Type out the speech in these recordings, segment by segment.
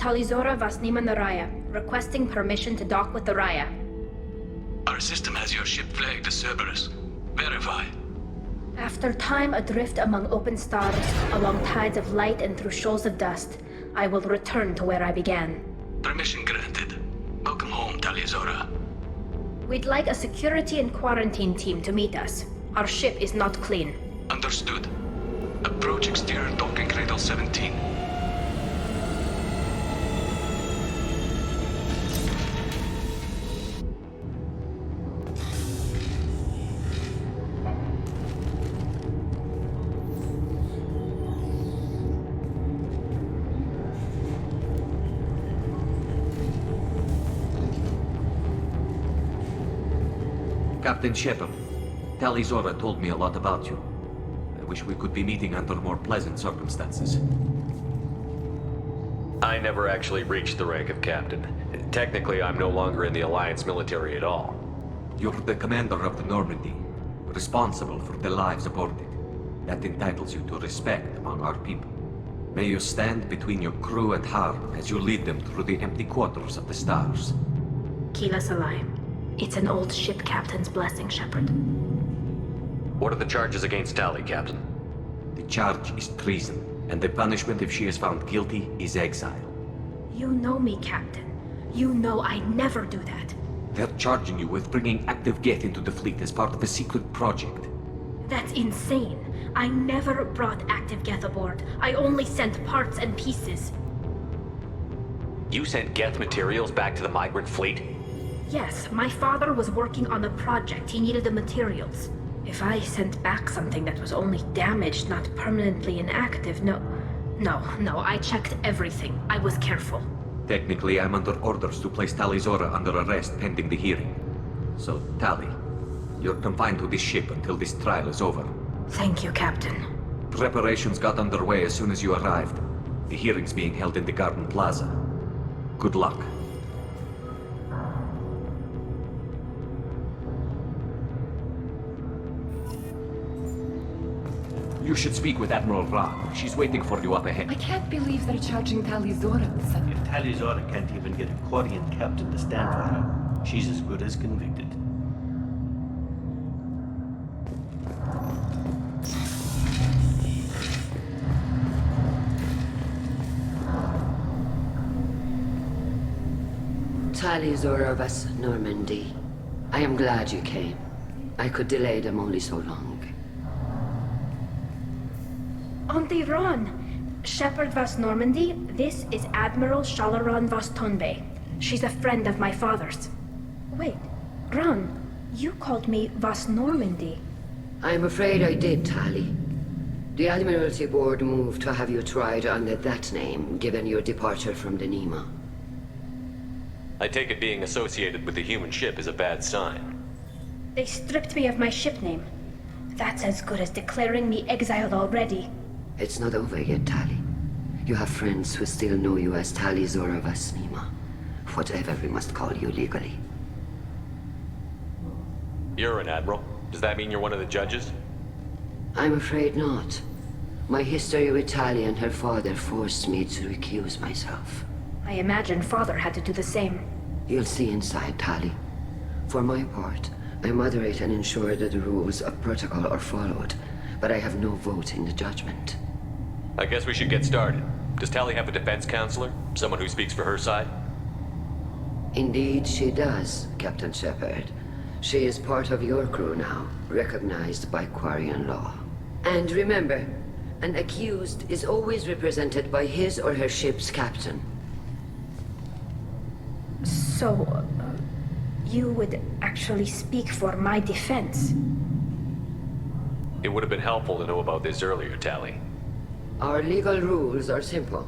Talizora Vasnima Naraya, requesting permission to dock with the Raya. Our system has your ship flagged as Cerberus. Verify. After time adrift among open stars, along tides of light and through shoals of dust, I will return to where I began. Permission granted. Welcome home, Talizora. We'd like a security and quarantine team to meet us. Our ship is not clean. Understood. Approach exterior docking cradle 17. Captain Shepard, Talizora told me a lot about you. I wish we could be meeting under more pleasant circumstances. I never actually reached the rank of captain. Technically, I'm no longer in the Alliance military at all. You're the commander of the Normandy, responsible for the lives aboard it. That entitles you to respect among our people. May you stand between your crew and harm as you lead them through the empty quarters of the stars. Kila Salai. It's an old ship captain's blessing, Shepard. What are the charges against Tali, Captain? The charge is treason, and the punishment if she is found guilty is exile. You know me, Captain. You know I never do that. They're charging you with bringing active Geth into the fleet as part of a secret project. That's insane. I never brought active Geth aboard. I only sent parts and pieces. You sent Geth materials back to the migrant fleet? Yes, my father was working on a project. He needed the materials. If I sent back something that was only damaged, not permanently inactive, no, I checked everything. I was careful. Technically, I'm under orders to place Talizora under arrest pending the hearing. So, Tali, you're confined to this ship until this trial is over. Thank you, Captain. Preparations got underway as soon as you arrived. The hearing's being held in the Garden Plaza. Good luck. You should speak with Admiral Ra. She's waiting for you up ahead. I can't believe they're charging Talizora with something. If Talizora can't even get a Quarian captain to stand for her, she's as good as convicted. Talizora of us, Normandy. I am glad you came. I could delay them only so long. Auntie Ron! Shepard Vas Normandy, this is Admiral Shalaron Vas Tonbe. She's a friend of my father's. Wait, Ron, you called me Vas Normandy. I'm afraid I did, Tali. The Admiralty Board moved to have you tried under that name, given your departure from the Nema. I take it being associated with the human ship is a bad sign. They stripped me of my ship name. That's as good as declaring me exiled already. It's not over yet, Tali. You have friends who still know you as Talizora Vas Nema. Whatever we must call you legally. You're an admiral. Does that mean you're one of the judges? I'm afraid not. My history with Tali and her father forced me to recuse myself. I imagine father had to do the same. You'll see inside, Tali. For my part, I moderate and ensure that the rules of protocol are followed, but I have no vote in the judgment. I guess we should get started. Does Tali have a defense counselor? Someone who speaks for her side? Indeed she does, Captain Shepard. She is part of your crew now, recognized by Quarian law. And remember, an accused is always represented by his or her ship's captain. So, you would actually speak for my defense? It would have been helpful to know about this earlier, Tali. Our legal rules are simple.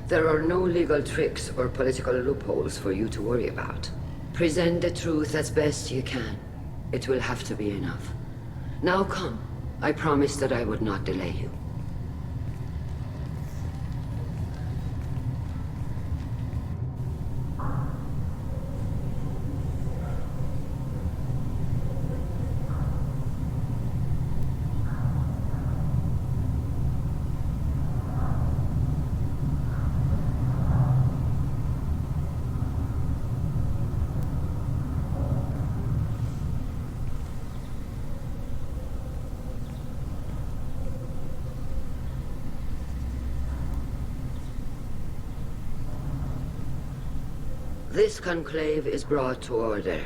There are no legal tricks or political loopholes for you to worry about. Present the truth as best you can. It will have to be enough. Now come. I promised that I would not delay you. This conclave is brought to order.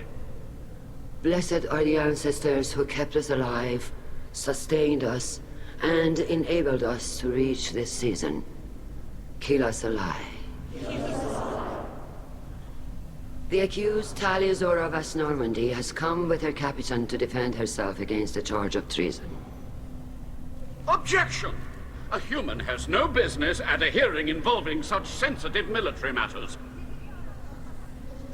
Blessed are the ancestors who kept us alive, sustained us, and enabled us to reach this season. Keep us alive. The accused Talia Zora of Normandy has come with her captain to defend herself against a charge of treason. Objection! A human has no business at a hearing involving such sensitive military matters.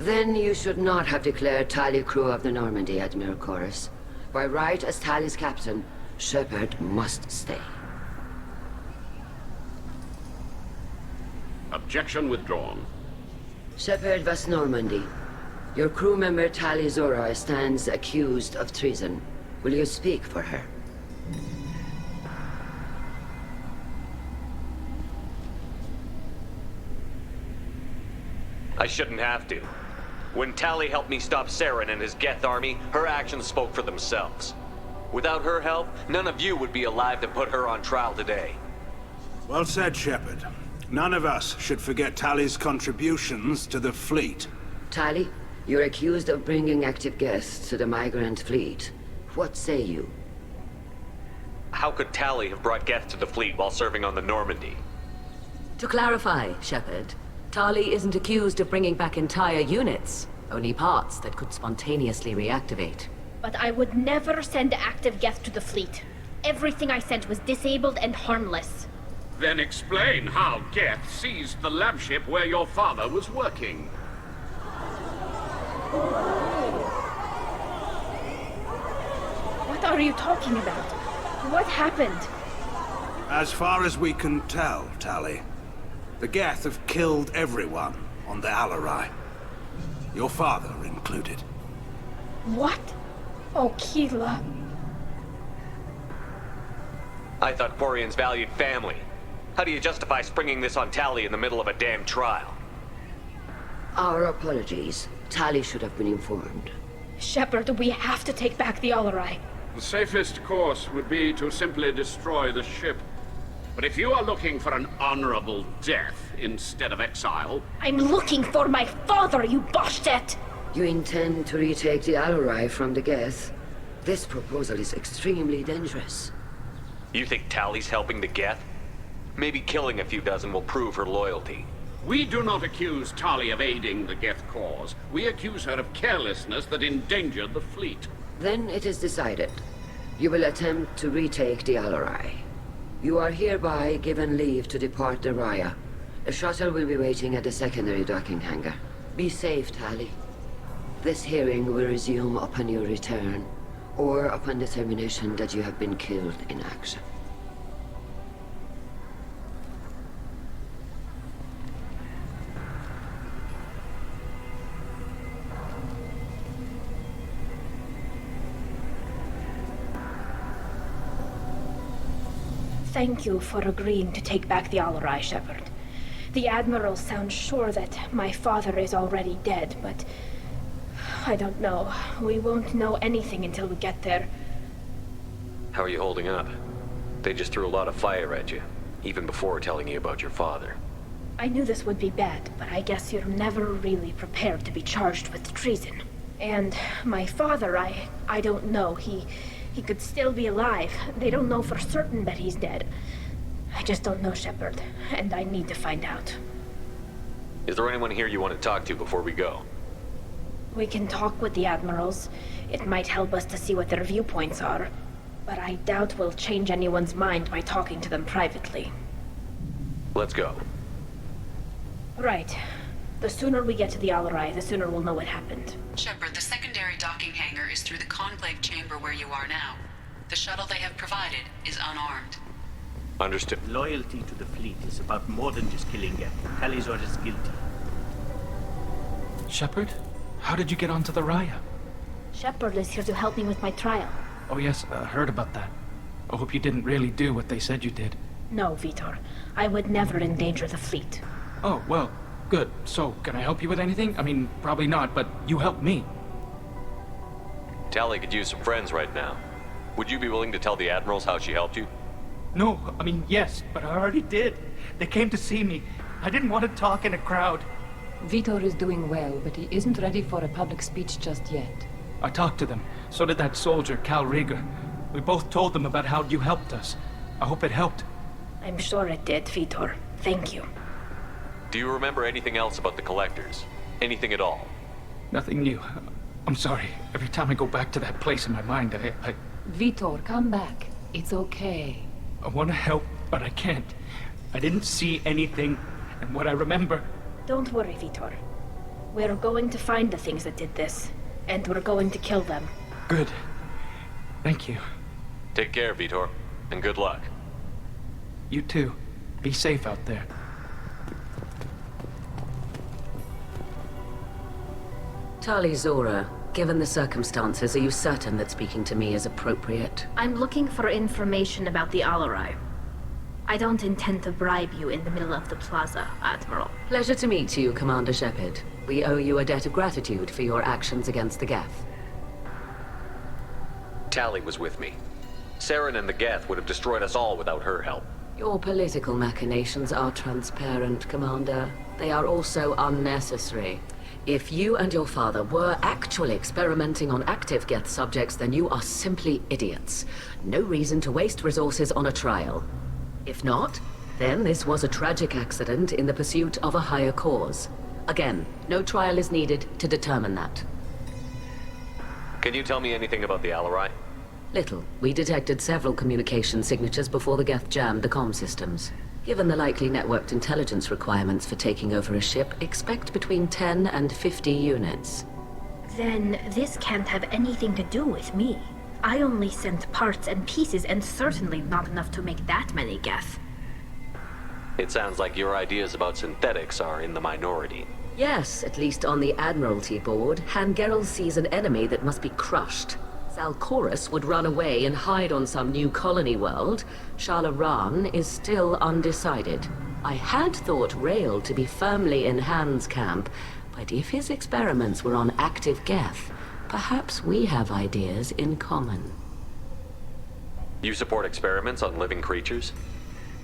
Then you should not have declared Talia crew of the Normandy, Admiral Chorus. By right as Talia's captain, Shepard must stay. Objection withdrawn. Shepard was Normandy. Your crew member Talia Zora stands accused of treason. Will you speak for her? I shouldn't have to. When Tali helped me stop Saren and his Geth army, her actions spoke for themselves. Without her help, none of you would be alive to put her on trial today. Well said, Shepard. None of us should forget Tali's contributions to the fleet. Tali, you're accused of bringing active guests to the migrant fleet. What say you? How could Tali have brought Geth to the fleet while serving on the Normandy? To clarify, Shepard, Tali isn't accused of bringing back entire units, only parts that could spontaneously reactivate. But I would never send active Geth to the fleet. Everything I sent was disabled and harmless. Then explain how Geth seized the lab ship where your father was working. What are you talking about? What happened? As far as we can tell, Tali, the Geth have killed everyone on the Alarai. Your father included. What? Oh, Keela. I thought Quarians valued family. How do you justify springing this on Tali in the middle of a damn trial? Our apologies. Tali should have been informed. Shepard, we have to take back the Alarai. The safest course would be to simply destroy the ship. But if you are looking for an honorable death instead of exile... I'm looking for my father, you bastet! You intend to retake the Alarai from the Geth? This proposal is extremely dangerous. You think Tali's helping the Geth? Maybe killing a few dozen will prove her loyalty. We do not accuse Tali of aiding the Geth cause. We accuse her of carelessness that endangered the fleet. Then it is decided. You will attempt to retake the Alarai. You are hereby given leave to depart the Raya. A shuttle will be waiting at the secondary docking hangar. Be safe, Tali. This hearing will resume upon your return, or upon determination that you have been killed in action. Thank you for agreeing to take back the Alarai, Shepard. The Admiral sounds sure that my father is already dead, but... I don't know. We won't know anything until we get there. How are you holding up? They just threw a lot of fire at you, even before telling you about your father. I knew this would be bad, but I guess you're never really prepared to be charged with treason. And my father, I don't know. He could still be alive. They don't know for certain that he's dead. I just don't know, Shepard, and I need to find out. Is there anyone here you want to talk to before we go? We can talk with the Admirals. It might help us to see what their viewpoints are. But I doubt we'll change anyone's mind by talking to them privately. Let's go. Right. The sooner we get to the Alarai, the sooner we'll know what happened. Shepard, the secondary docking hangar is through the conclave chamber where you are now. The shuttle they have provided is unarmed. Understood. Loyalty to the fleet is about more than just killing Geth. Tali Zora is guilty. Shepard? How did you get onto the Raya? Shepard is here to help me with my trial. Oh yes, heard about that. I hope you didn't really do what they said you did. No, Vitor. I would never endanger the fleet. Oh, well, good. So, can I help you with anything? I mean, probably not, but you helped me. Tali could use some friends right now. Would you be willing to tell the Admirals how she helped you? No, I mean, yes, but I already did. They came to see me. I didn't want to talk in a crowd. Vitor is doing well, but he isn't ready for a public speech just yet. I talked to them. So did that soldier, Cal Rieger. We both told them about how you helped us. I hope it helped. I'm sure it did, Vitor. Thank you. Do you remember anything else about the collectors? Anything at all? Nothing new. I'm sorry. Every time I go back to that place in my mind, I Vitor, come back. It's okay. want to help, but I can't. I didn't see anything, and what I remember... Don't worry, Vitor. We're going to find the things that did this, and we're going to kill them. Good. Thank you. Take care, Vitor, and good luck. You too. Be safe out there. Tali Zora, given the circumstances, are you certain that speaking to me is appropriate? I'm looking for information about the Alarai. I don't intend to bribe you in the middle of the plaza, Admiral. Pleasure to meet you, Commander Shepard. We owe you a debt of gratitude for your actions against the Geth. Tali was with me. Saren and the Geth would have destroyed us all without her help. Your political machinations are transparent, Commander. They are also unnecessary. If you and your father were actually experimenting on active Geth subjects, then you are simply idiots. No reason to waste resources on a trial. If not, then this was a tragic accident in the pursuit of a higher cause. Again, no trial is needed to determine that. Can you tell me anything about the Alarai? Little. We detected several communication signatures before the Geth jammed the comm systems. Given the likely networked intelligence requirements for taking over a ship, expect between 10 and 50 units. Then this can't have anything to do with me. I only sent parts and pieces, and certainly not enough to make that many Geth. It sounds like your ideas about synthetics are in the minority. Yes, at least on the Admiralty board, Hangerel sees an enemy that must be crushed. Zalcorus would run away and hide on some new colony world. Shalaran is still undecided. I had thought Rael to be firmly in Han's camp, but if his experiments were on active Geth, perhaps we have ideas in common. You support experiments on living creatures?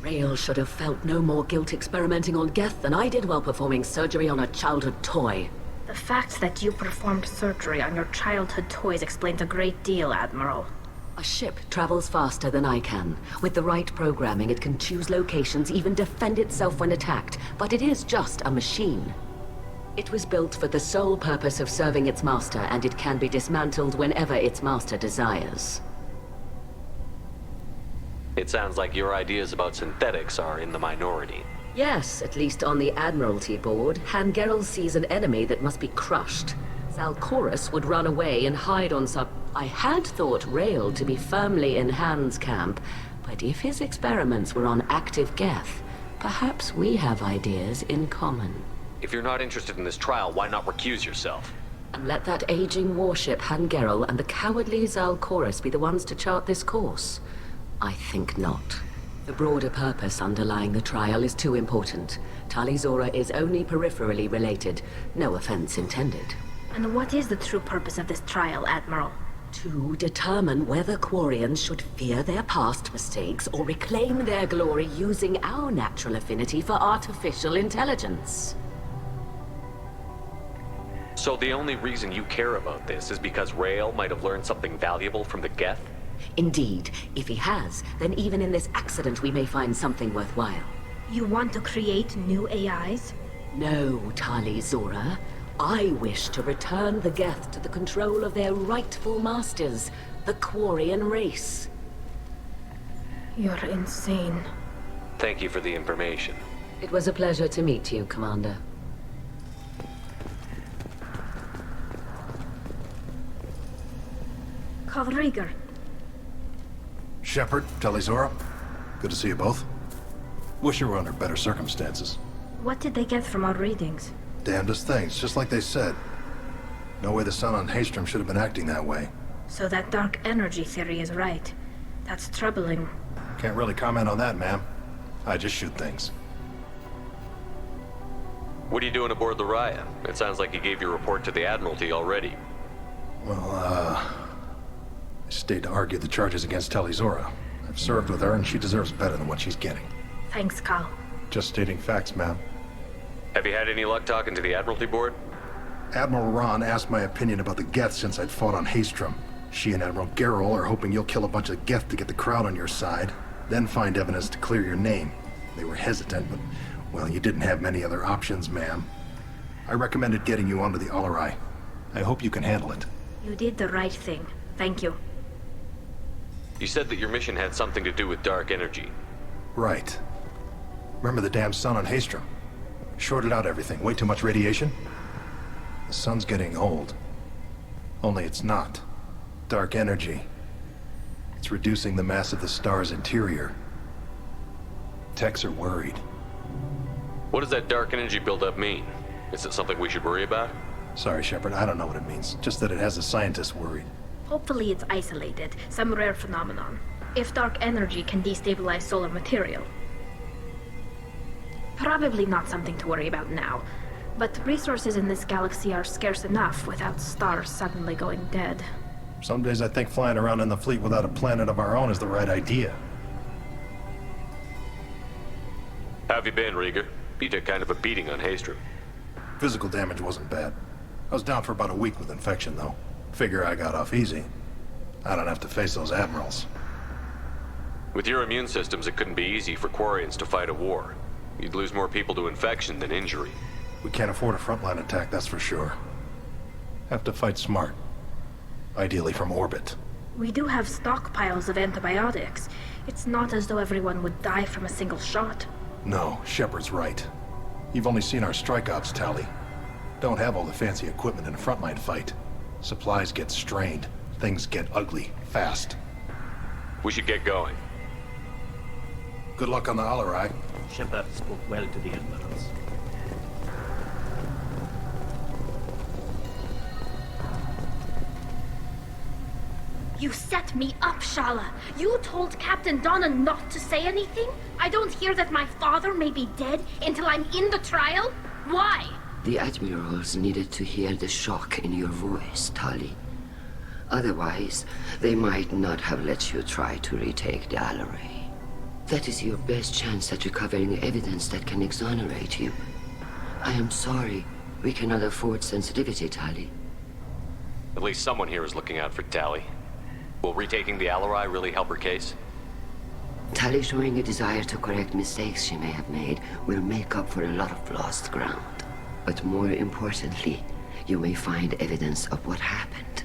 Rael should have felt no more guilt experimenting on Geth than I did while performing surgery on a childhood toy. The fact that you performed surgery on your childhood toys explains a great deal, Admiral. A ship travels faster than I can. With the right programming, it can choose locations, even defend itself when attacked, but it is just a machine. It was built for the sole purpose of serving its master, and it can be dismantled whenever its master desires. It sounds like your ideas about synthetics are in the minority. Yes, at least on the Admiralty board, Hangerel sees an enemy that must be crushed. Zalcorus would run away and hide on some... I had thought Rael to be firmly in Han's camp, but if his experiments were on active Geth, perhaps we have ideas in common. If you're not interested in this trial, why not recuse yourself? And let that aging warship Hangerel and the cowardly Zalcorus be the ones to chart this course? I think not. The broader purpose underlying the trial is too important. Tali Zora is only peripherally related. No offense intended. And what is the true purpose of this trial, Admiral? To determine whether Quarians should fear their past mistakes or reclaim their glory using our natural affinity for artificial intelligence. So the only reason you care about this is because Rael might have learned something valuable from the Geth? Indeed. If he has, then even in this accident we may find something worthwhile. You want to create new AIs? No, Tali Zora. I wish to return the Geth to the control of their rightful masters, the Quarian race. You're insane. Thank you for the information. It was a pleasure to meet you, Commander. Cal Rieger. Shepard, Tali Zora. Good to see you both. Wish you were under better circumstances. What did they get from our readings? Damnedest things, just like they said. No way the sun on Haystrom should have been acting that way. So that dark energy theory is right. That's troubling. Can't really comment on that, ma'am. I just shoot things. What are you doing aboard the Raya? It sounds like you gave your report to the Admiralty already. Well, I stayed to argue the charges against Tali Zora. I've served with her, and she deserves better than what she's getting. Thanks, Cal. Just stating facts, ma'am. Have you had any luck talking to the Admiralty Board? Admiral Ron asked my opinion about the Geth since I'd fought on Haestrom. She and Admiral Gerrel are hoping you'll kill a bunch of Geth to get the crowd on your side, then find evidence to clear your name. They were hesitant, but, well, you didn't have many other options, ma'am. I recommended getting you onto the Alarai. I hope you can handle it. You did the right thing. Thank you. You said that your mission had something to do with dark energy. Right. Remember the damn sun on Haestrom? Shorted out everything. Way too much radiation? The sun's getting old. Only it's not. Dark energy. It's reducing the mass of the star's interior. Techs are worried. What does that dark energy buildup mean? Is it something we should worry about? Sorry, Shepard, I don't know what it means. Just that it has the scientists worried. Hopefully it's isolated, some rare phenomenon. If dark energy can destabilize solar material. Probably not something to worry about now. But resources in this galaxy are scarce enough without stars suddenly going dead. Some days I think flying around in the fleet without a planet of our own is the right idea. How have you been, Rieger? You took kind of a beating on Haestrom. Physical damage wasn't bad. I was down for about a week with infection, though. Figure I got off easy. I don't have to face those admirals. With your immune systems, it couldn't be easy for Quarians to fight a war. You'd lose more people to infection than injury. We can't afford a frontline attack, that's for sure. Have to fight smart. Ideally from orbit. We do have stockpiles of antibiotics. It's not as though everyone would die from a single shot. No, Shepard's right. You've only seen our strikeouts, Tally. Don't have all the fancy equipment in a frontline fight. Supplies get strained. Things get ugly, fast. We should get going. Good luck on the Alarai. Shepard spoke well to the admirals. You set me up, Shala. You told Captain Donna not to say anything? I don't hear that my father may be dead until I'm in the trial? Why? The admirals needed to hear the shock in your voice, Tali. Otherwise, they might not have let you try to retake the Alarai. That is your best chance at recovering evidence that can exonerate you. I am sorry. We cannot afford sensitivity, Tali. At least someone here is looking out for Tally. Will retaking the Alarai really help her case? Tali showing a desire to correct mistakes she may have made will make up for a lot of lost ground. But more importantly, you may find evidence of what happened.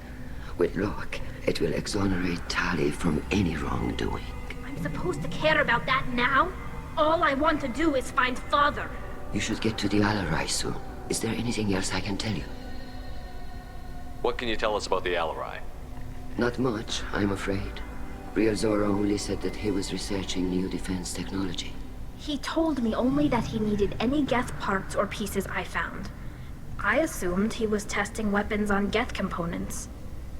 With luck, it will exonerate Tali from any wrongdoing. I'm supposed to care about that now? All I want to do is find Father. You should get to the Alarai soon. Is there anything else I can tell you? What can you tell us about the Alarai? Not much, I'm afraid. Real Zora only said that he was researching new defense technology. He told me only that he needed any Geth parts or pieces I found. I assumed he was testing weapons on Geth components.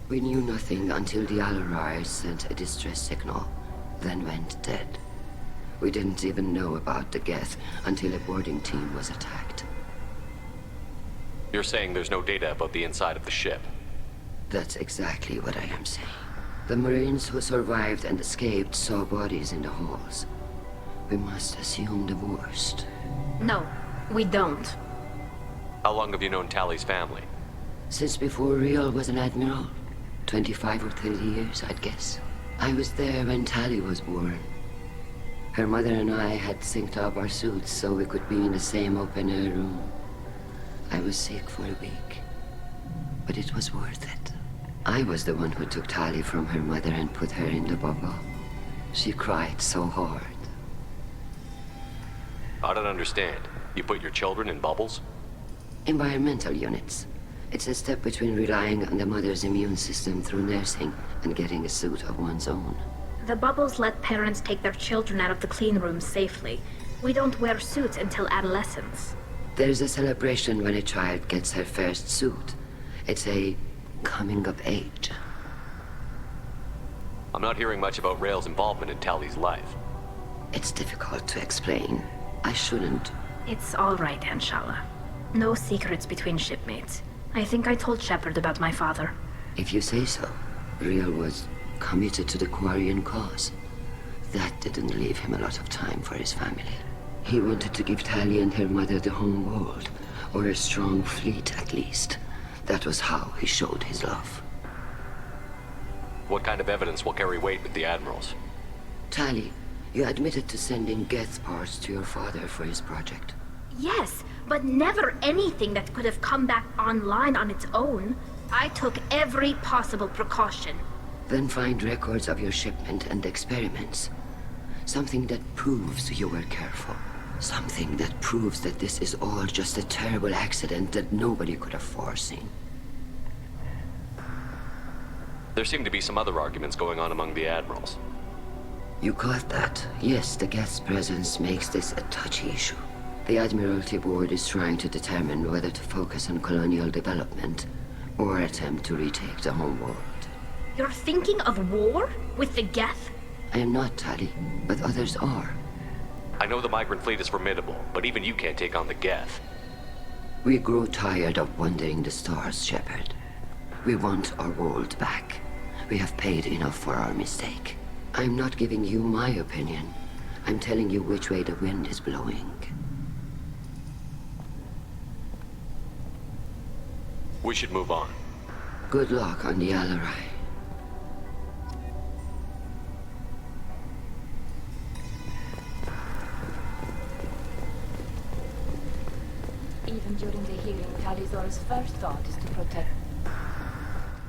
We knew nothing until the Alarai sent a distress signal, then went dead. We didn't even know about the Geth until a boarding team was attacked. You're saying there's no data about the inside of the ship? That's exactly what I am saying. The Marines who survived and escaped saw bodies in the halls. We must assume the worst. No, we don't. How long have you known Tally's family? Since before Real was an admiral. 25 or 30 years, I'd guess. I was there when Tally was born. Her mother and I had synced up our suits so we could be in the same open-air room. I was sick for a week, but it was worth it. I was the one who took Tally from her mother and put her in the bubble. She cried so hard. I don't understand. You put your children in bubbles? Environmental units. It's a step between relying on the mother's immune system through nursing and getting a suit of one's own. The bubbles let parents take their children out of the clean rooms safely. We don't wear suits until adolescence. There's a celebration when a child gets her first suit. It's a coming of age. I'm not hearing much about Rail's involvement in Tally's life. It's difficult to explain. I shouldn't. It's all right, Anshala. No secrets between shipmates. I think I told Shepard about my father. If you say so. Real was committed to the Quarian cause. That didn't leave him a lot of time for his family. He wanted to give Tali and her mother the home world, or a strong fleet at least. That was how he showed his love. What kind of evidence will carry weight with the admirals? Tali, you admitted to sending Geth parts to your father for his project. Yes, but never anything that could have come back online on its own. I took every possible precaution. Then find records of your shipment and experiments. Something that proves you were careful. Something that proves that this is all just a terrible accident that nobody could have foreseen. There seem to be some other arguments going on among the admirals. You caught that? Yes, the Geth's presence makes this a touchy issue. The Admiralty Board is trying to determine whether to focus on colonial development or attempt to retake the home world. You're thinking of war? With the Geth? I am not, Tali, but others are. I know the migrant fleet is formidable, but even you can't take on the Geth. We grow tired of wandering the stars, Shepard. We want our world back. We have paid enough for our mistake. I'm not giving you my opinion. I'm telling you which way the wind is blowing. We should move on. Good luck on the Alarai. Even during the hearing, Tali'Zorah's first thought is to protect.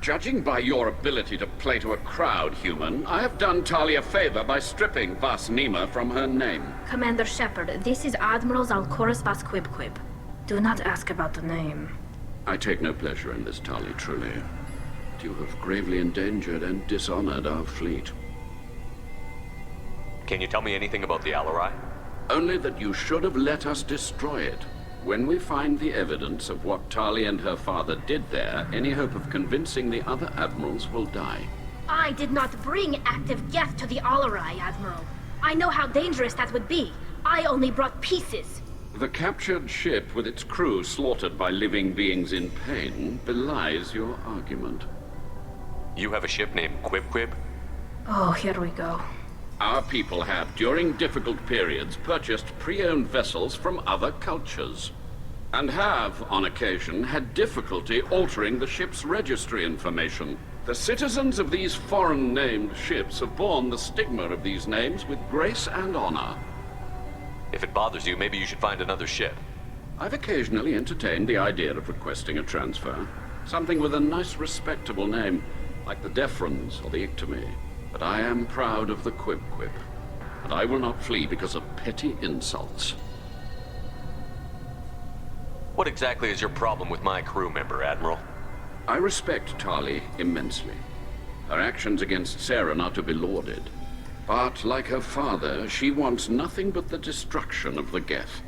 Judging by your ability to play to a crowd, human, I have done Tali a favor by stripping Vas Nima from her name. Commander Shepard, this is Admiral Zalcorus Vas Quibquib. Do not ask about the name. I take no pleasure in this, Tali, truly. You have gravely endangered and dishonored our fleet. Can you tell me anything about the Alarai? Only that you should have let us destroy it. When we find the evidence of what Tali and her father did there, any hope of convincing the other admirals will die. I did not bring active Geth to the Alarai, Admiral. I know how dangerous that would be. I only brought pieces. The captured ship with its crew slaughtered by living beings in pain belies your argument. You have a ship named Quib? Oh, here we go. Our people have, during difficult periods, purchased pre-owned vessels from other cultures, and have, on occasion, had difficulty altering the ship's registry information. The citizens of these foreign-named ships have borne the stigma of these names with grace and honor. If it bothers you, maybe you should find another ship. I've occasionally entertained the idea of requesting a transfer. Something with a nice, respectable name, like the Defrons or the Ictomy. But I am proud of the Quib, and I will not flee because of petty insults. What exactly is your problem with my crew member, Admiral? I respect Tali immensely. Her actions against Sarah are to be lauded. But, like her father, she wants nothing but the destruction of the Geth.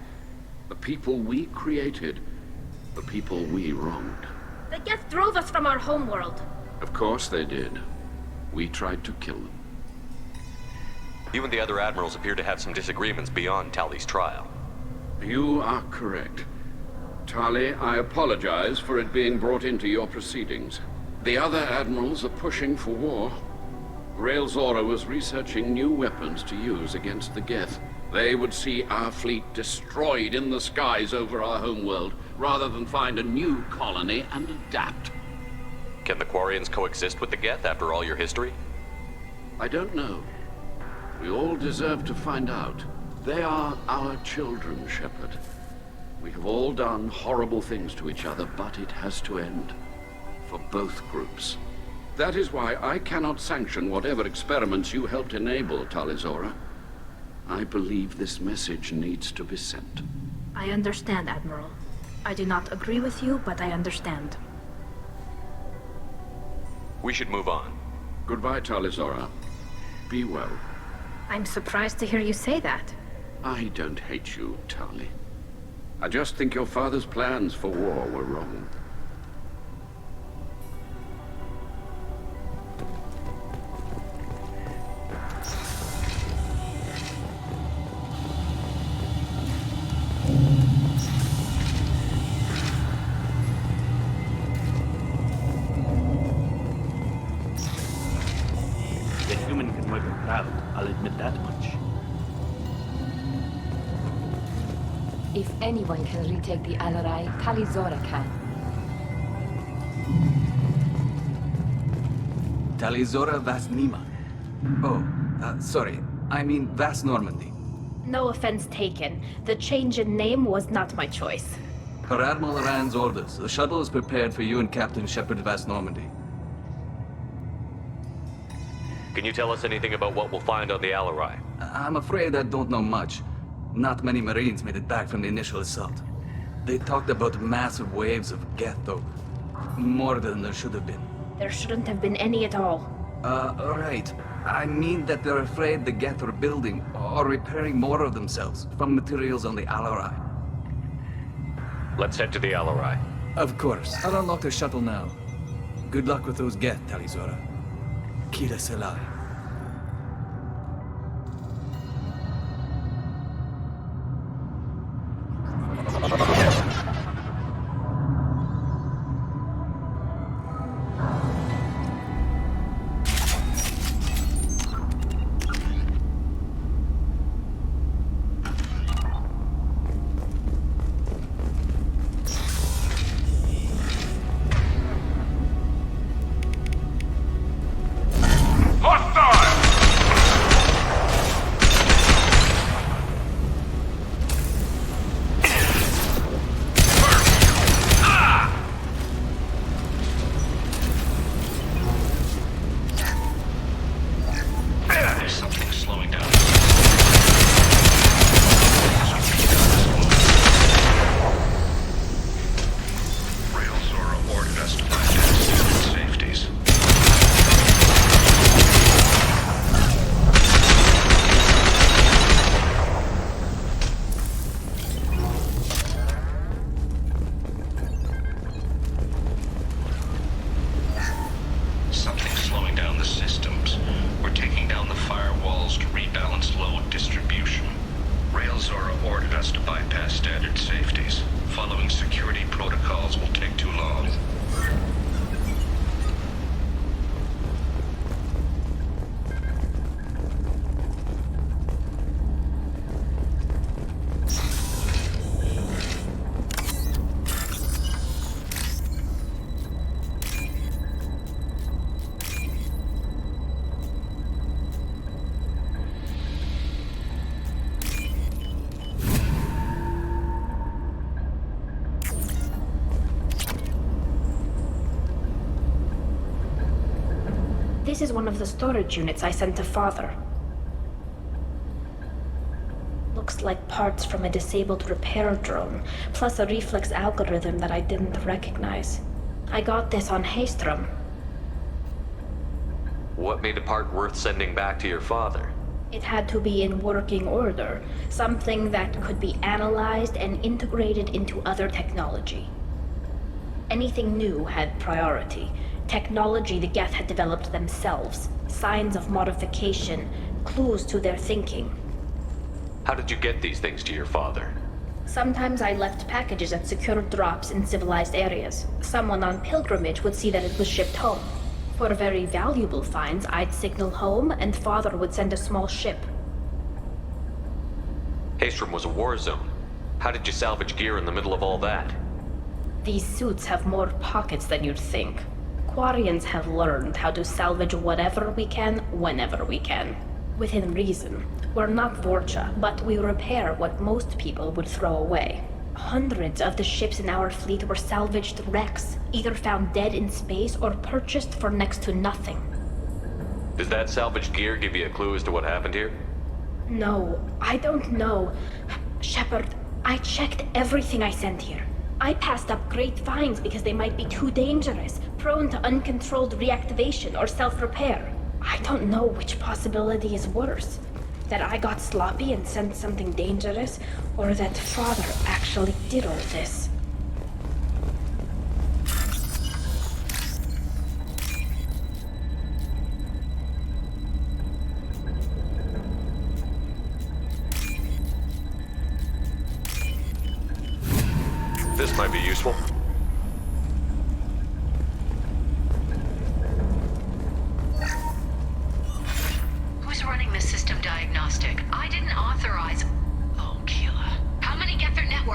The people we created, the people we wronged. The Geth drove us from our homeworld. Of course they did. We tried to kill them. You and the other admirals appear to have some disagreements beyond Tali's trial. You are correct. Tali, I apologize for it being brought into your proceedings. The other admirals are pushing for war. Rael Zora was researching new weapons to use against the Geth. They would see our fleet destroyed in the skies over our homeworld, rather than find a new colony and adapt. Can the Quarians coexist with the Geth after all your history? I don't know. We all deserve to find out. They are our children, Shepard. We have all done horrible things to each other, but it has to end. For both groups. That is why I cannot sanction whatever experiments you helped enable, Tali'Zorah. I believe this message needs to be sent. I understand, Admiral. I do not agree with you, but I understand. We should move on. Goodbye, Tali'Zorah. Be well. I'm surprised to hear you say that. I don't hate you, Tali. I just think your father's plans for war were wrong. The human can work a crowd, I'll admit that much. If anyone can retake the Alarai, Talizora can. Talizora Vast Nima. Oh, sorry. I mean Vast Normandy. No offense taken. The change in name was not my choice. Per Admiral Rand's orders, the shuttle is prepared for you and Captain Shepard Vast Normandy. Can you tell us anything about what we'll find on the Alarai? I'm afraid I don't know much. Not many Marines made it back from the initial assault. They talked about massive waves of Geth, though. More than there should have been. There shouldn't have been any at all. Right. I mean that they're afraid the Geth are building or repairing more of themselves from materials on the Alarai. Let's head to the Alarai. Of course. I'll unlock the shuttle now. Good luck with those Geth, Talizora. Kira Selai. This is one of the storage units I sent to Father. Looks like parts from a disabled repair drone, plus a reflex algorithm that I didn't recognize. I got this on Haystrom. What made a part worth sending back to your father? It had to be in working order, something that could be analyzed and integrated into other technology. Anything new had priority. Technology the Geth had developed themselves, signs of modification, clues to their thinking. How did you get these things to your father? Sometimes I left packages at secured drops in civilized areas. Someone on pilgrimage would see that it was shipped home. For very valuable finds, I'd signal home and Father would send a small ship. Haystrom was a war zone. How did you salvage gear in the middle of all that? These suits have more pockets than you'd think. Quarians have learned how to salvage whatever we can, whenever we can. Within reason. We're not Vorcha, but we repair what most people would throw away. Hundreds of the ships in our fleet were salvaged wrecks, either found dead in space or purchased for next to nothing. Does that salvaged gear give you a clue as to what happened here? No, I don't know. Shepard, I checked everything I sent here. I passed up great finds because they might be too dangerous, prone to uncontrolled reactivation or self-repair. I don't know which possibility is worse. That I got sloppy and sent something dangerous, or that Father actually did all this. This might be useful. Who's running the system diagnostic? I didn't authorize... Oh, Keela. How many Gether networks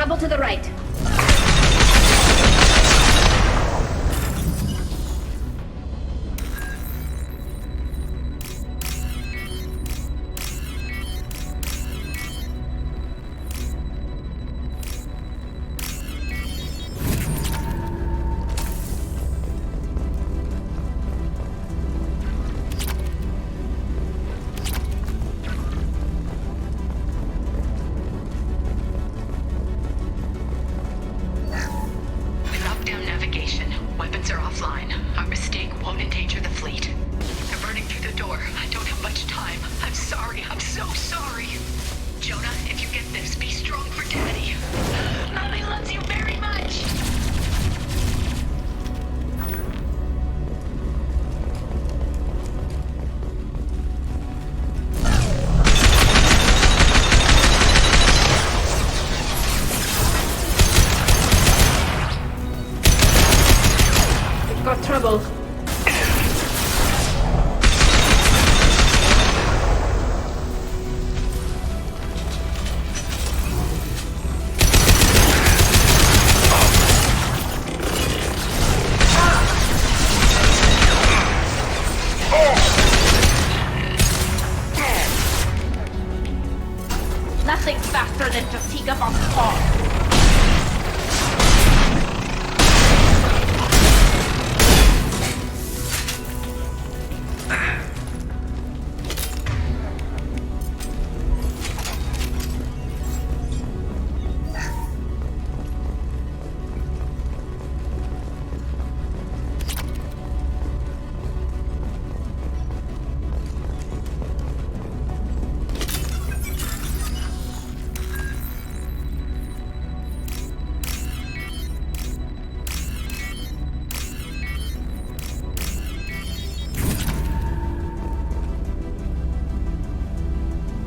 Travel to the right. Got trouble. Nothing faster than Fatiga on the car.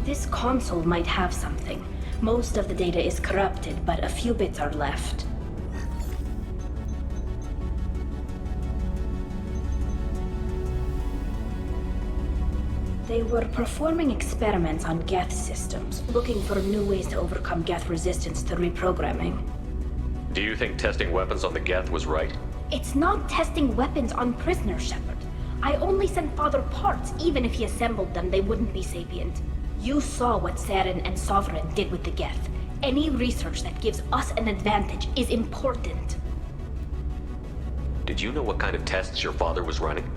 This console might have something. Most of the data is corrupted, but a few bits are left. They were performing experiments on Geth systems, looking for new ways to overcome Geth resistance to reprogramming. Do you think testing weapons on the Geth was right? It's not testing weapons on prisoners, Shepard. I only sent Father parts. Even if he assembled them, they wouldn't be sapient. You saw what Saren and Sovereign did with the Geth. Any research that gives us an advantage is important. Did you know what kind of tests your father was running?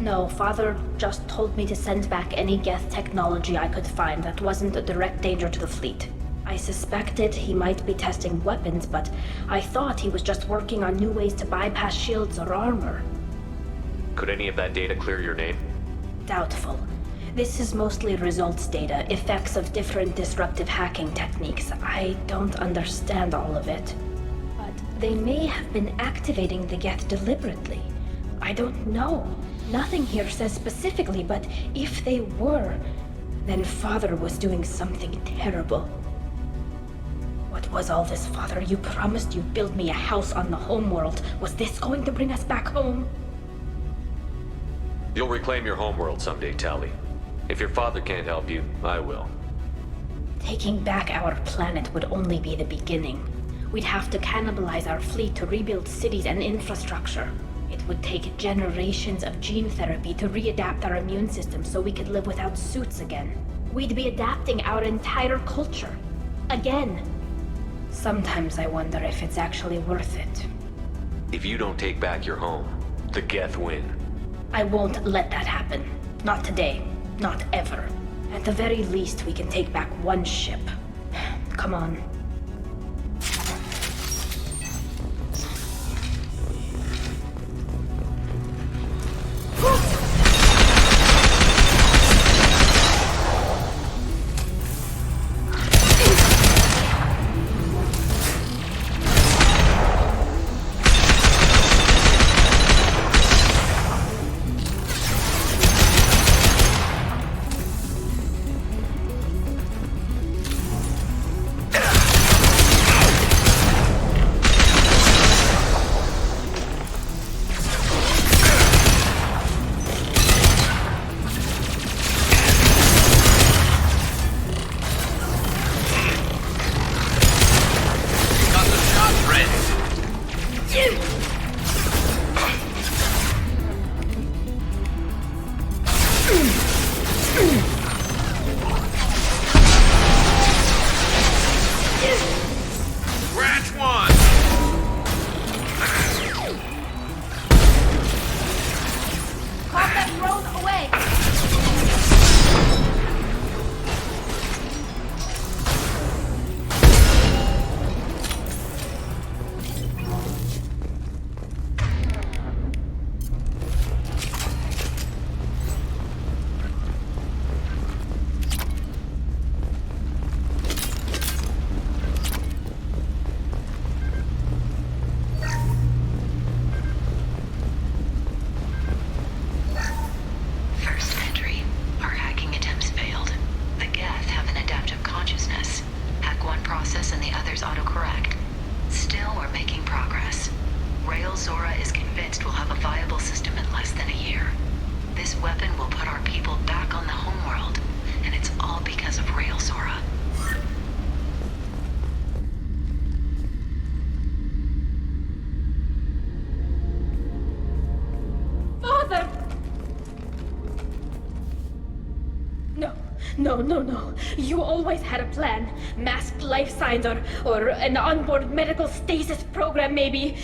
No, Father just told me to send back any Geth technology I could find that wasn't a direct danger to the fleet. I suspected he might be testing weapons, but I thought he was just working on new ways to bypass shields or armor. Could any of that data clear your name? Doubtful. This is mostly results data, effects of different disruptive hacking techniques. I don't understand all of it. But they may have been activating the Geth deliberately. I don't know. Nothing here says specifically, but if they were, then Father was doing something terrible. What was all this, Father? You promised you'd build me a house on the homeworld. Was this going to bring us back home? You'll reclaim your homeworld someday, Tali. If your father can't help you, I will. Taking back our planet would only be the beginning. We'd have to cannibalize our fleet to rebuild cities and infrastructure. It would take generations of gene therapy to readapt our immune system so we could live without suits again. We'd be adapting our entire culture. Again. Sometimes I wonder if it's actually worth it. If you don't take back your home, the Geth win. I won't let that happen. Not today. Not ever. At the very least, we can take back one ship. Come on. weapon will put our people back on the homeworld, and it's all because of Rail Zora. Father! No. You always had a plan. Masked life signs or an onboard medical stasis program, maybe.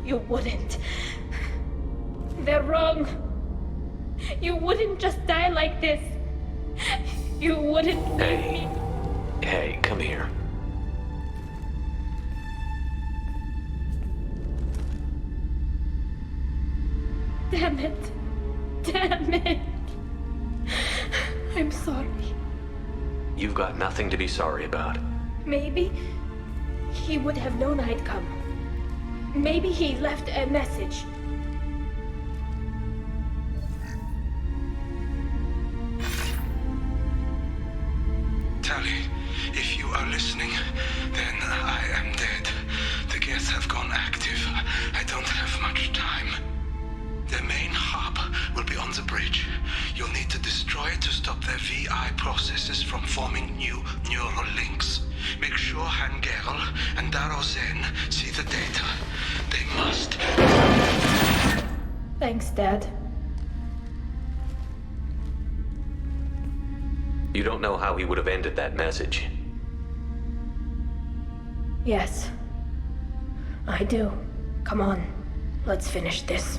You wouldn't. They're wrong. You wouldn't just die like this. You wouldn't. Hey, come here. Damn it. I'm sorry. You've got nothing to be sorry about. Maybe he would have known I'd come. Maybe he left a message. Tali, if you are listening, then I am dead. The Geth have gone active. I don't have much time. The main hub will be on the bridge. You'll need to destroy it to stop their VI processes from forming new neural links. Make sure Hangerl and Darozen see the data. They must. Thanks, Dad. You don't know how he would have ended that message. Yes. I do. Come on. Let's finish this.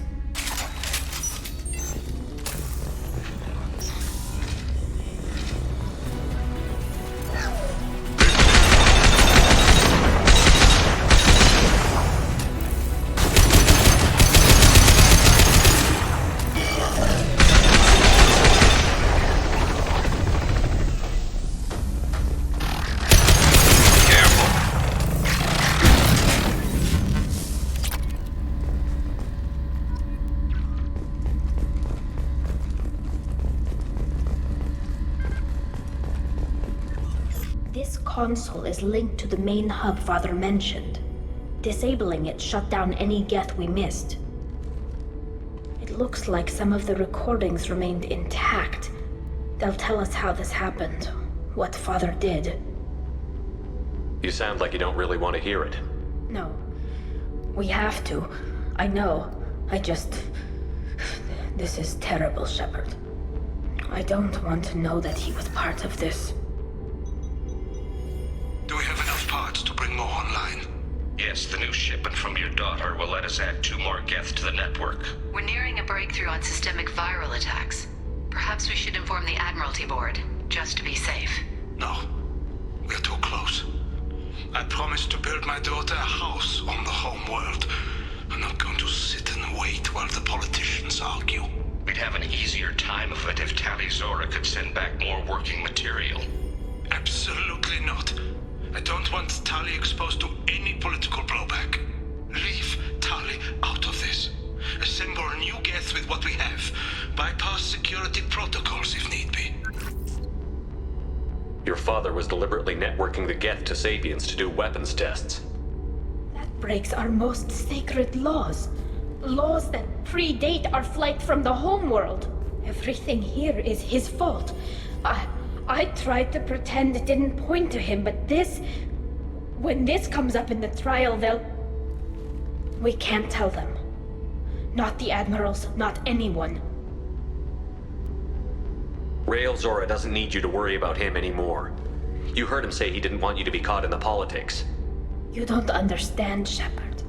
Console is linked to the main hub Father mentioned. Disabling it shut down any Geth we missed. It looks like some of the recordings remained intact. They'll tell us how this happened, what Father did. You sound like you don't really want to hear it. No. We have to. I know. This is terrible, Shepard. I don't want to know that he was part of this. Do we have enough parts to bring more online? Yes, the new shipment from your daughter will let us add 2 more Geth to the network. We're nearing a breakthrough on systemic viral attacks. Perhaps we should inform the Admiralty Board, just to be safe. No. We're too close. I promised to build my daughter a house on the home world. I'm not going to sit and wait while the politicians argue. We'd have an easier time of it if Tali Zora could send back more working material. Absolutely not. I don't want Tali exposed to any political blowback. Leave Tali out of this. Assemble new Geth with what we have. Bypass security protocols if need be. Your father was deliberately networking the Geth to Sapiens to do weapons tests. That breaks our most sacred laws. Laws that predate our flight from the homeworld. Everything here is his fault. I tried to pretend it didn't point to him, but when this comes up in the trial, we can't tell them. Not the admirals, not anyone. Rail Zora doesn't need you to worry about him anymore. You heard him say he didn't want you to be caught in the politics. You don't understand, Shepard.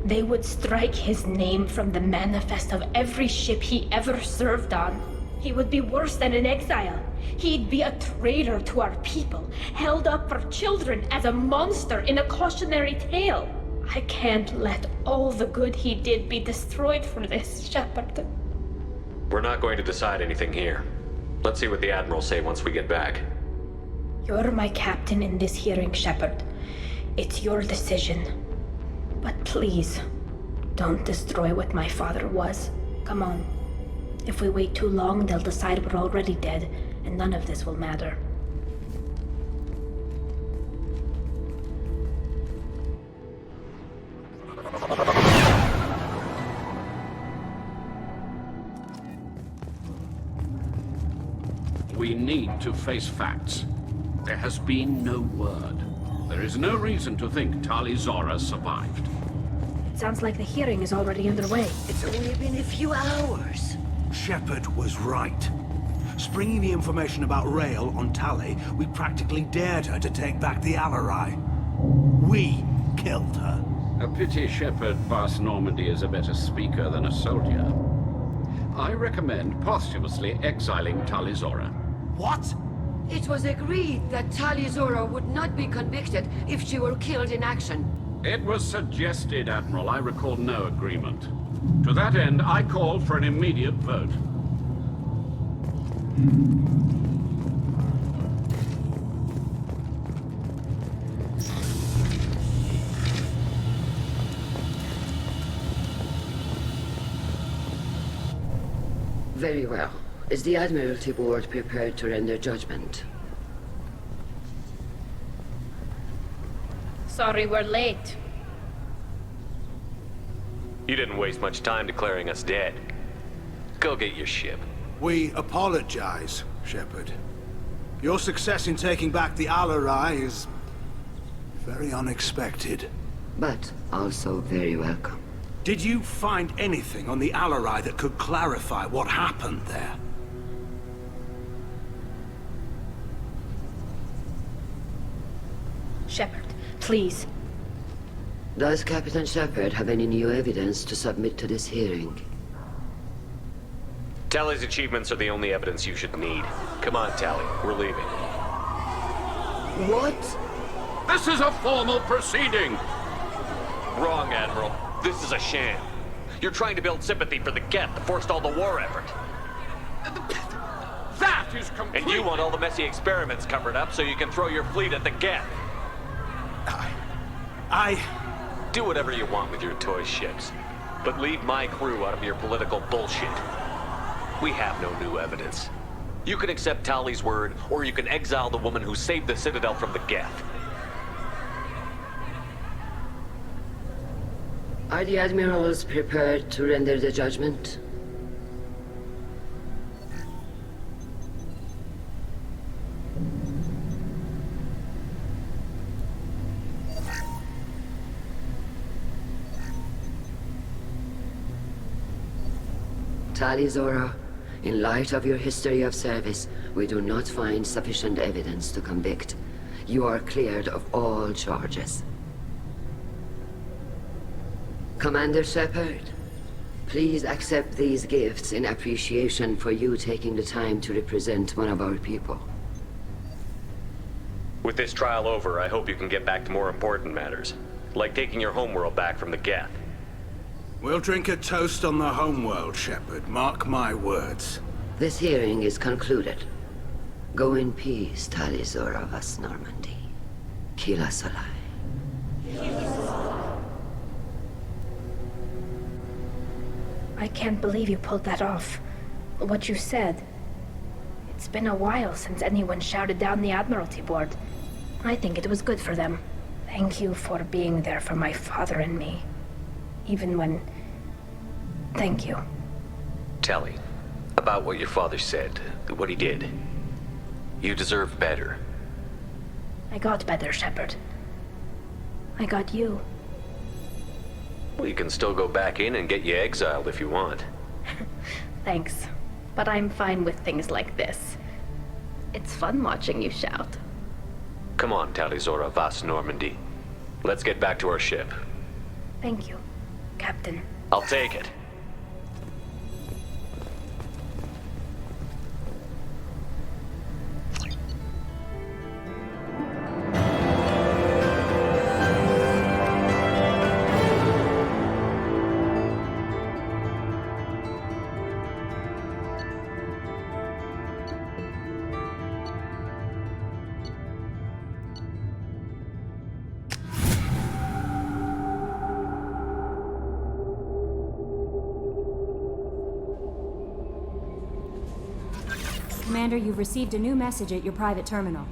They would strike his name from the manifest of every ship he ever served on. He would be worse than an exile. He'd be a traitor to our people, held up for children as a monster in a cautionary tale. I can't let all the good he did be destroyed for this, Shepard. We're not going to decide anything here. Let's see what the Admirals say once we get back. You're my captain in this hearing, Shepard. It's your decision. But please, don't destroy what my father was. Come on. If we wait too long, they'll decide we're already dead, and none of this will matter. We need to face facts. There has been no word. There is no reason to think Tali Zora survived. It sounds like the hearing is already underway. It's only been a few hours. Shepard was right. Springing the information about Rael on Tali, we practically dared her to take back the Alarai. We killed her. A pity Shepard Vas Normandy is a better speaker than a soldier. I recommend posthumously exiling Tali Zora. What? It was agreed that Tali Zora would not be convicted if she were killed in action. It was suggested, Admiral. I recall no agreement. To that end, I call for an immediate vote. Very well. Is the Admiralty Board prepared to render judgment? Sorry we're late. You didn't waste much time declaring us dead. Go get your ship. We apologize, Shepard. Your success in taking back the Alarai is very unexpected. But also very welcome. Did you find anything on the Alarai that could clarify what happened there? Shepard, please. Does Captain Shepard have any new evidence to submit to this hearing? Tali's achievements are the only evidence you should need. Come on, Tali. We're leaving. What? This is a formal proceeding! Wrong, Admiral. This is a sham. You're trying to build sympathy for the Geth to forestall the war effort. That is complete... And you want all the messy experiments covered up so you can throw your fleet at the Geth. Do whatever you want with your toy ships, but leave my crew out of your political bullshit. We have no new evidence. You can accept Tali's word, or you can exile the woman who saved the Citadel from the Geth. Are the admirals prepared to render the judgment? Tali Zora, in light of your history of service, we do not find sufficient evidence to convict. You are cleared of all charges. Commander Shepard, please accept these gifts in appreciation for you taking the time to represent one of our people. With this trial over, I hope you can get back to more important matters, like taking your homeworld back from the Geth. We'll drink a toast on the homeworld, Shepard. Mark my words. This hearing is concluded. Go in peace, Tali Zora Vas Normandy. Kila Solai. I can't believe you pulled that off. What you said. It's been a while since anyone shouted down the Admiralty Board. I think it was good for them. Thank you for being there for my father and me. Even when... Thank you. Tali, about what your father said, what he did. You deserve better. I got better, Shepard. I got you. We can still go back in and get you exiled if you want. Thanks. But I'm fine with things like this. It's fun watching you shout. Come on, Tali Zora Vas Normandy. Let's get back to our ship. Thank you, Captain. I'll take it. Commander, you've received a new message at your private terminal.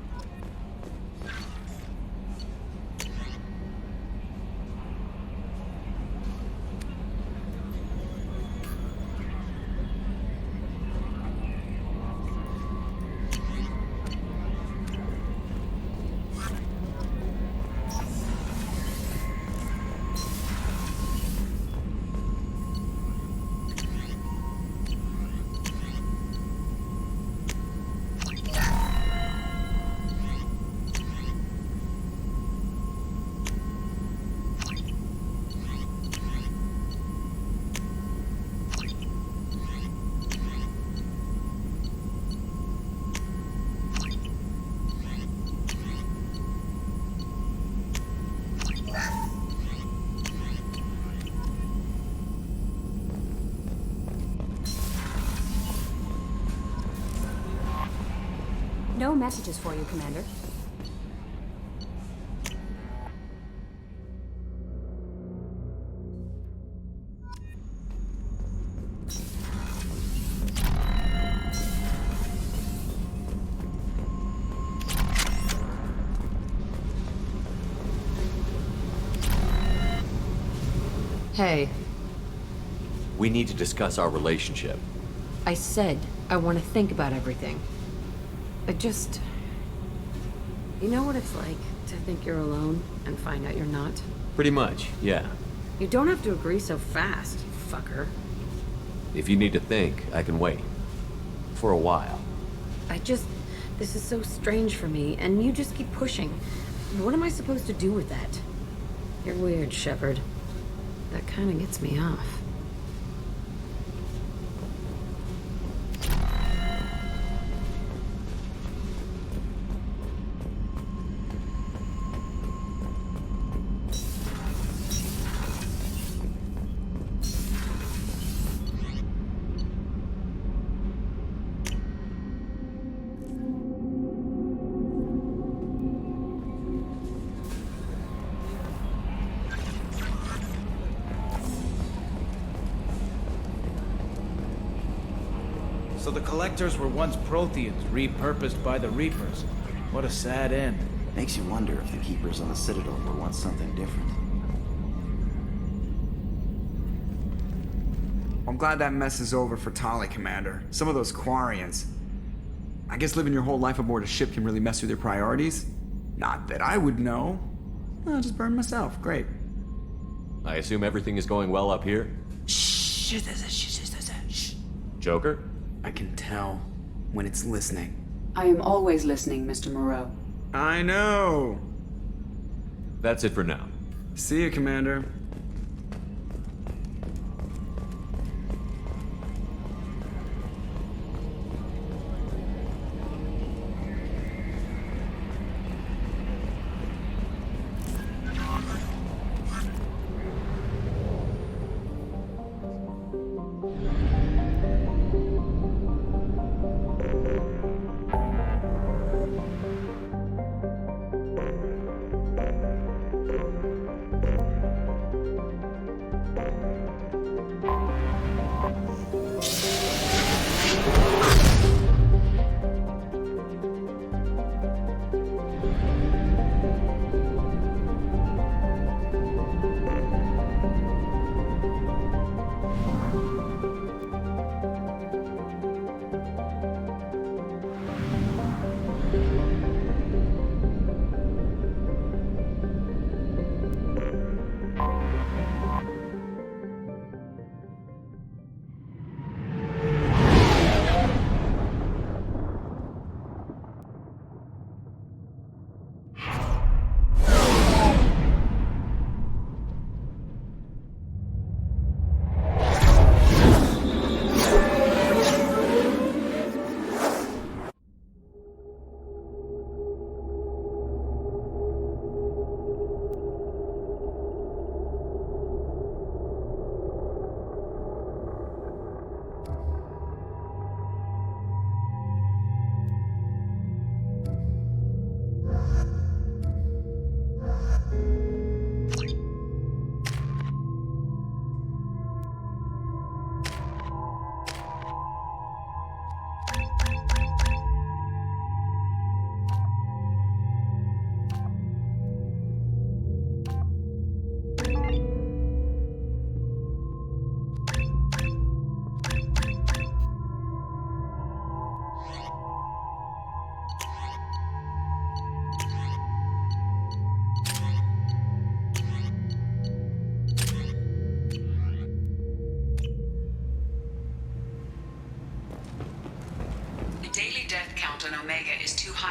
no messages for you, Commander. Hey. We need to discuss our relationship. I said I want to think about everything. You know what it's like to think you're alone and find out you're not? Pretty much, yeah. You don't have to agree so fast, you fucker. If you need to think, I can wait. For a while. This is so strange for me, and you just keep pushing. What am I supposed to do with that? You're weird, Shepard. That kind of gets me off. So the Collectors were once Protheans, repurposed by the Reapers. What a sad end. Makes you wonder if the Keepers on the Citadel were once something different. I'm glad that mess is over for Tali, Commander. Some of those Quarians. I guess living your whole life aboard a ship can really mess with your priorities. Not that I would know. I'll just burn myself. Great. I assume everything is going well up here? Shh. Joker? I can tell when it's listening. I am always listening, Mr. Moreau. I know. That's it for now. See you, Commander.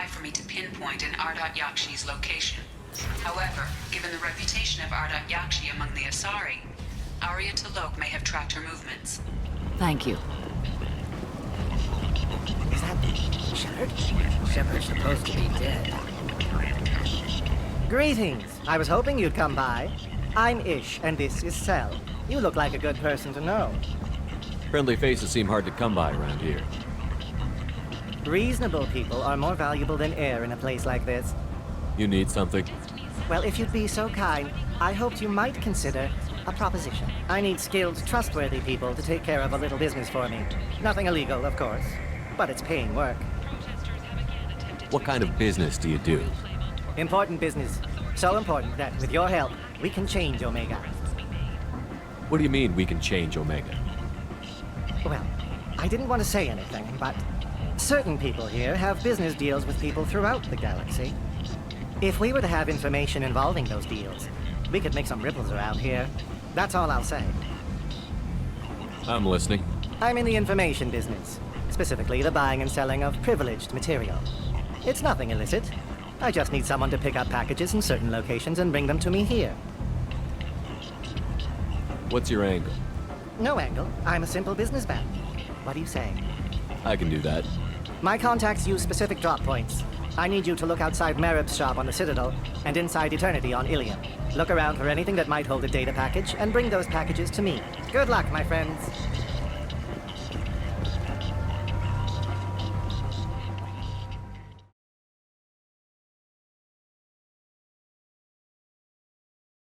For me to pinpoint an Ardat Yakshi's location. However, given the reputation of Ardat Yakshi among the Asari, Arya T'Loak may have tracked her movements. Thank you. Is that Shepard? Shepard's supposed to be dead. Greetings. I was hoping you'd come by. I'm Ish, and this is Cell. You look like a good person to know. Friendly faces seem hard to come by around here. Reasonable people are more valuable than air in a place like this. You need something? Well, if you'd be so kind, I hoped you might consider a proposition. I need skilled, trustworthy people to take care of a little business for me. Nothing illegal, of course, but it's paying work. What kind of business do you do? Important business. So important that, with your help, we can change Omega. What do you mean we can change Omega? Well, I didn't want to say anything, but certain people here have business deals with people throughout the galaxy. If we were to have information involving those deals, we could make some ripples around here. That's all I'll say. I'm listening. I'm in the information business, specifically the buying and selling of privileged material. It's nothing illicit. I just need someone to pick up packages in certain locations and bring them to me here. What's your angle? No angle. I'm a simple businessman. What do you say? I can do that. My contacts use specific drop points. I need you to look outside Merib's shop on the Citadel and inside Eternity on Ilium. Look around for anything that might hold a data package and bring those packages to me. Good luck, my friends.